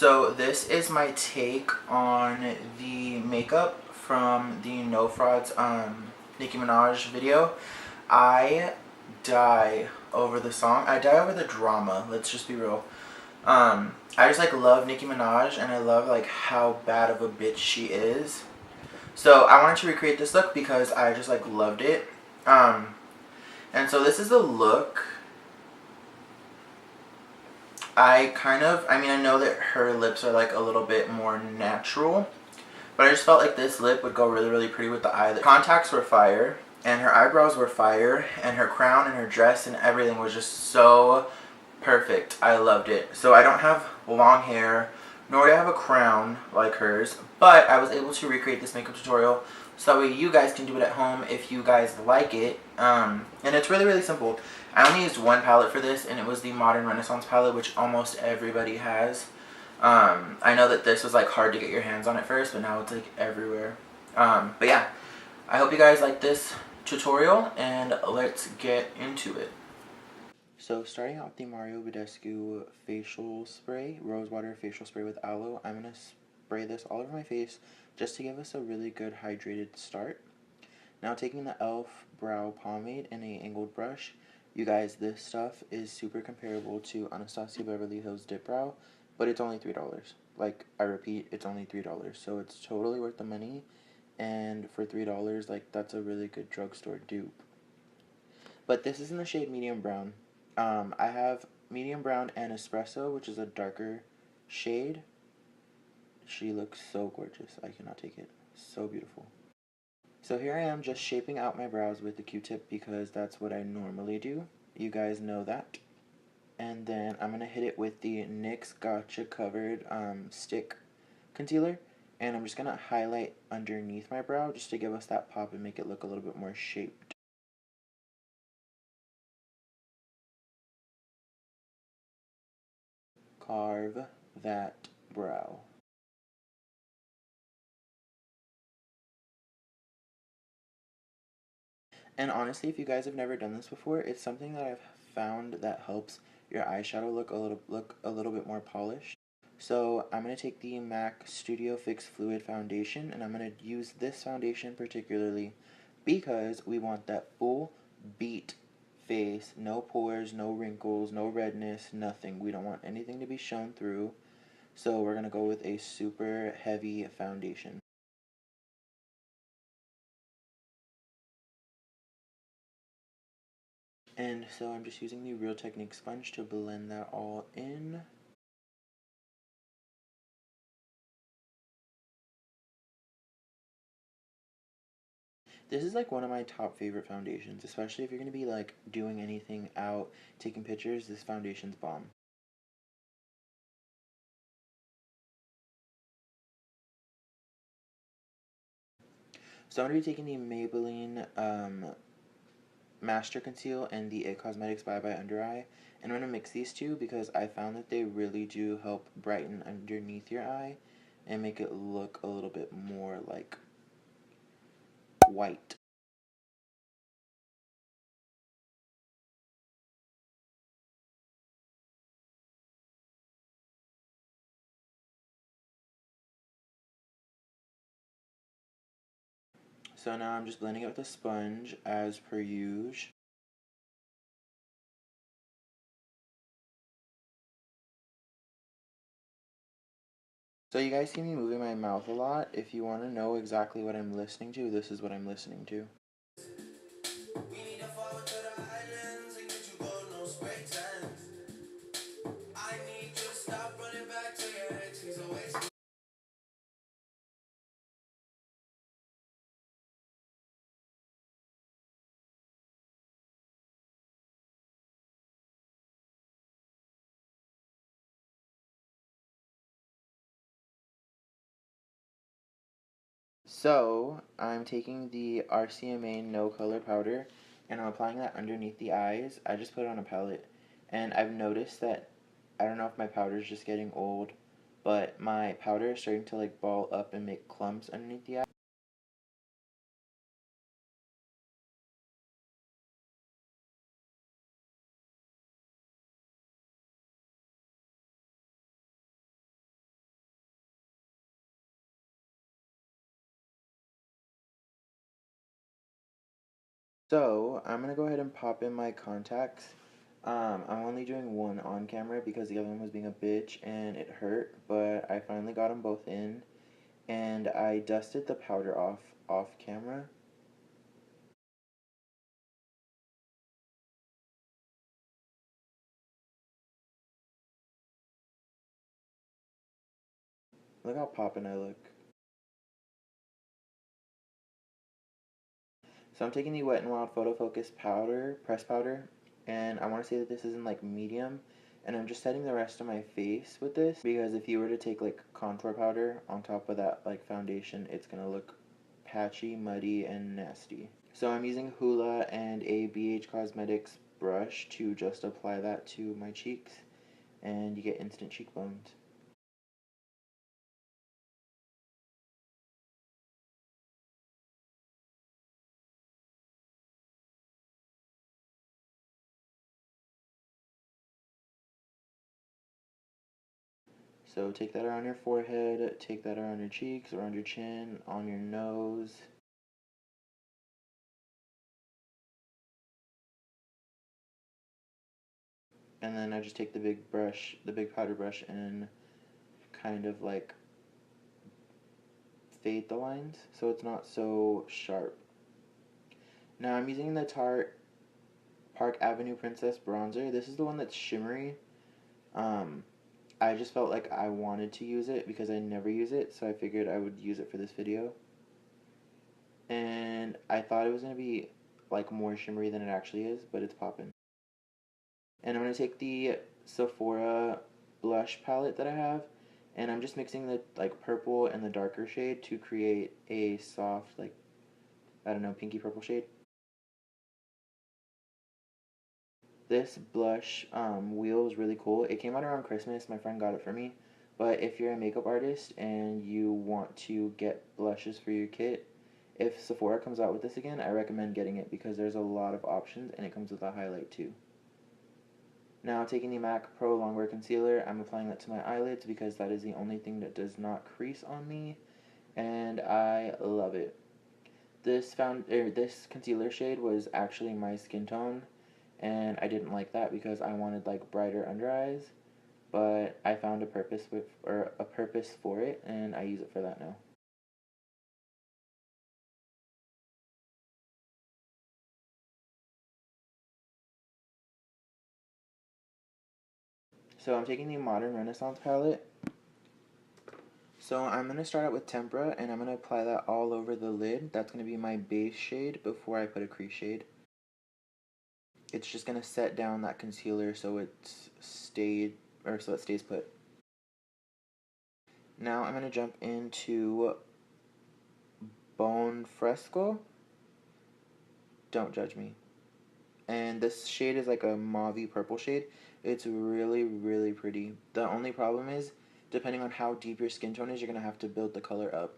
So this is my take on the makeup from the No Frauds Nicki Minaj video. I die over the song. I die over the drama. Let's just be real. I just like love Nicki Minaj, and I love like how bad of a bitch she is. So I wanted to recreate this look because I just like loved it. And so this is the look. I know that her lips are like a little bit more natural, but I just felt like this lip would go really, really pretty with the eye. The contacts were fire, and her eyebrows were fire, and her crown and her dress and everything was just so perfect. I loved it. So I don't have long hair, nor do I have a crown like hers, but I was able to recreate this makeup tutorial so that way you guys can do it at home if you guys like it. And it's really, really simple. I only used one palette for this, and it was the Modern Renaissance palette, which almost everybody has. I know that this was like hard to get your hands on at first, but now it's like everywhere. But yeah, I hope you guys like this tutorial, and let's get into it. So starting out with the Mario Badescu facial spray, rose water facial spray with aloe, I'm going to spray this all over my face just to give us a really good hydrated start. Now taking the e.l.f. brow pomade and a angled brush, you guys, this stuff is super comparable to Anastasia Beverly Hills Dip Brow, but it's only $3. Like, I repeat, it's only $3, so it's totally worth the money, and for $3, like, that's a really good drugstore dupe. But this is in the shade medium brown. I have medium brown and espresso, which is a darker shade. She looks so gorgeous. I cannot take it. So beautiful. So here I am just shaping out my brows with the Q-tip because that's what I normally do. You guys know that. And then I'm going to hit it with the NYX Gotcha covered stick concealer. And I'm just going to highlight underneath my brow just to give us that pop and make it look a little bit more shaped. Carve that brow. And honestly, if you guys have never done this before, it's something that I've found that helps your eyeshadow look a little bit more polished. So I'm going to take the MAC Studio Fix Fluid Foundation, and I'm going to use this foundation particularly because we want that full beat face, no pores, no wrinkles, no redness, nothing. We don't want anything to be shown through. So we're going to go with a super heavy foundation. And so I'm just using the Real Technique sponge to blend that all in. This is like one of my top favorite foundations, especially if you're going to be like doing anything out, taking pictures. This foundation's bomb. So I'm going to be taking the Maybelline Master Conceal and the It Cosmetics Bye Bye Under Eye, and I'm going to mix these two because I found that they really do help brighten underneath your eye and make it look a little bit more like white. So now I'm just blending it with a sponge as per usual. So you guys see me moving my mouth a lot. If you want to know exactly what I'm listening to, this is what I'm listening to. So I'm taking the RCMA No Color Powder and I'm applying that underneath the eyes. I just put it on a palette, and I've noticed that, I don't know if my powder is just getting old, but my powder is starting to like ball up and make clumps underneath the eye. So I'm gonna go ahead and pop in my contacts. I'm only doing one on camera because the other one was being a bitch and it hurt, but I finally got them both in, and I dusted the powder off camera. Look how poppin' I look. So I'm taking the Wet n Wild Photo Focus powder, press powder, and I want to say that this is in like medium, and I'm just setting the rest of my face with this because if you were to take like contour powder on top of that like foundation, it's gonna look patchy, muddy, and nasty. So I'm using Hoola and a BH Cosmetics brush to just apply that to my cheeks, and you get instant cheekbones. So take that around your forehead, take that around your cheeks, around your chin, on your nose. And then I just take the big brush, the big powder brush, and kind of like fade the lines so it's not so sharp. Now I'm using the Tarte Park Avenue Princess bronzer. This is the one that's shimmery. Um, I just felt like I wanted to use it because I never use it, so I figured I would use it for this video. And I thought it was going to be like more shimmery than it actually is, but it's poppin'. And I'm going to take the Sephora blush palette that I have, and I'm just mixing the like purple and the darker shade to create a soft, like, I don't know, pinky purple shade. This blush wheel is really cool. It came out around Christmas. My friend got it for me. But if you're a makeup artist and you want to get blushes for your kit, if Sephora comes out with this again, I recommend getting it because there's a lot of options and it comes with a highlight too. Now taking the MAC Pro Longwear Concealer, I'm applying that to my eyelids because that is the only thing that does not crease on me, and I love it. This concealer shade was actually my skin tone, and I didn't like that because I wanted like brighter under eyes, but I found a purpose for it, and I use it for that now. So I'm taking the Modern Renaissance palette. So I'm going to start out with Tempera, and I'm going to apply that all over the lid. That's going to be my base shade before I put a crease shade. It's just going to set down that concealer so so it stays put. Now I'm going to jump into Bone Fresco. Don't judge me. And this shade is like a mauvey purple shade. It's really, really pretty. The only problem is, depending on how deep your skin tone is, you're going to have to build the color up.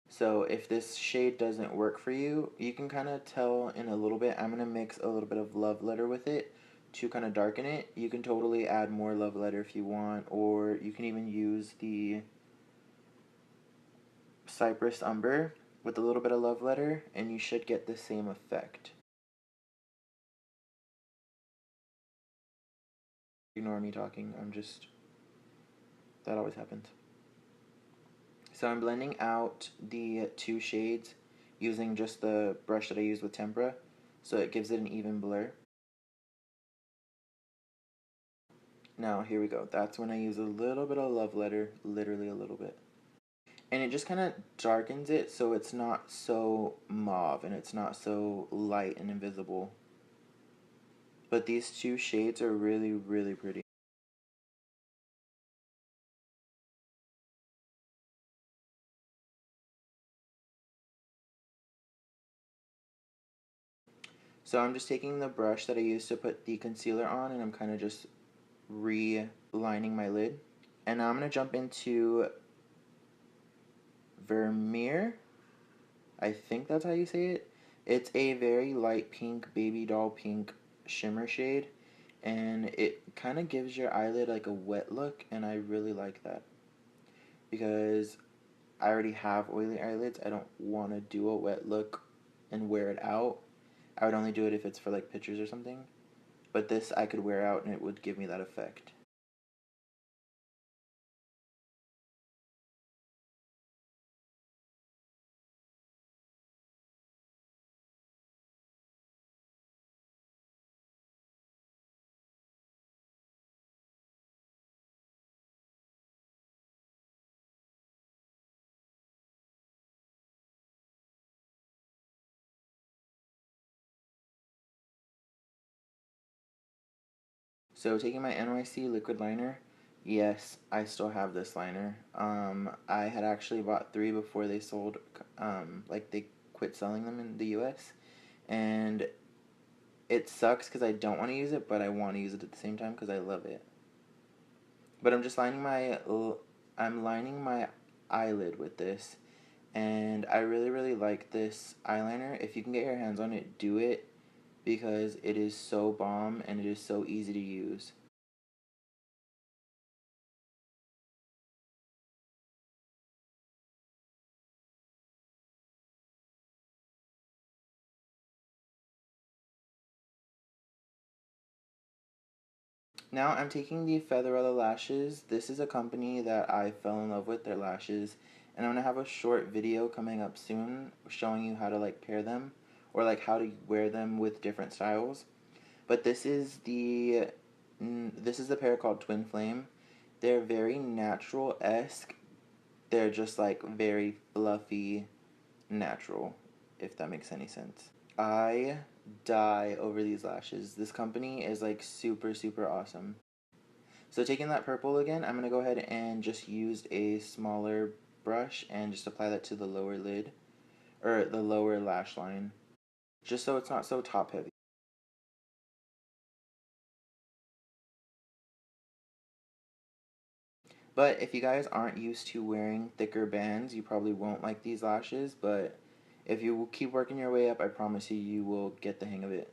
So if this shade doesn't work for you, you can kind of tell in a little bit. I'm going to mix a little bit of Love Letter with it to kind of darken it. You can totally add more Love Letter if you want, or you can even use the Cypress Umber with a little bit of Love Letter, and you should get the same effect. Ignore me talking, that always happens. So I'm blending out the two shades using just the brush that I used with Tempera, so it gives it an even blur. Now here we go. That's when I use a little bit of Love Letter, literally a little bit. And it just kind of darkens it so it's not so mauve and it's not so light and invisible. But these two shades are really, really pretty. So I'm just taking the brush that I used to put the concealer on, and I'm kind of just relining my lid. And now I'm going to jump into Vermeer. I think that's how you say it. It's a very light pink, baby doll pink shimmer shade, and it kind of gives your eyelid like a wet look, and I really like that because I already have oily eyelids. I don't want to do a wet look and wear it out. I would only do it if it's for like pictures or something. But this I could wear out and it would give me that effect. So taking my NYC liquid liner, yes, I still have this liner. I had actually bought 3 before they sold, like they quit selling them in the US. And it sucks because I don't want to use it, but I want to use it at the same time because I love it. But I'm lining my eyelid with this, and I really, really like this eyeliner. If you can get your hands on it, do it, because it is so bomb and it is so easy to use. Now I'm taking the Featherella Lashes. This is a company that I fell in love with, their lashes, and I'm going to have a short video coming up soon showing you how to like pair them or like how to wear them with different styles. But this is the pair called Twin Flame. They're very natural-esque. They're just like very fluffy, natural, if that makes any sense. I die over these lashes. This company is like super, super awesome. So taking that purple again, I'm going to go ahead and just use a smaller brush and just apply that to the lower lid, or the lower lash line, just so it's not so top heavy. But if you guys aren't used to wearing thicker bands, you probably won't like these lashes, but if you keep working your way up, I promise you, you will get the hang of it.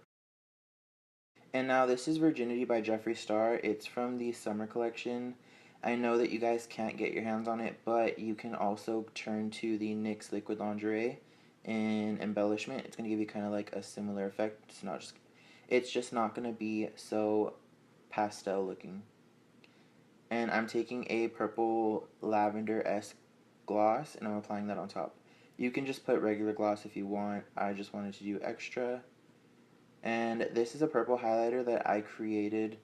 And now this is Virginity by Jeffree Star. It's from the summer collection. I know that you guys can't get your hands on it, but you can also turn to the NYX Liquid Lingerie in embellishment. It's going to give you kind of like a similar effect. It's just not going to be so pastel looking. And I'm taking a purple lavender-esque gloss and I'm applying that on top. You can just put regular gloss if you want. I just wanted to do extra. And this is a purple highlighter that I created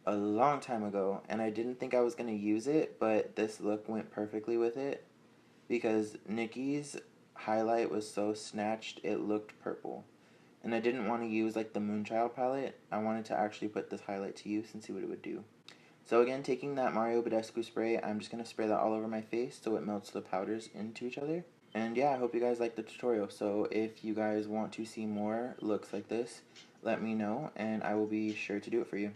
a long time ago, and I didn't think I was going to use it, but this look went perfectly with it because Nicki's highlight was so snatched it looked purple. And I didn't want to use like the Moonchild palette. I wanted to actually put this highlight to use and see what it would do. So again, taking that Mario Badescu spray, I'm just going to spray that all over my face so it melts the powders into each other. And yeah, I hope you guys liked the tutorial. So if you guys want to see more looks like this, let me know and I will be sure to do it for you.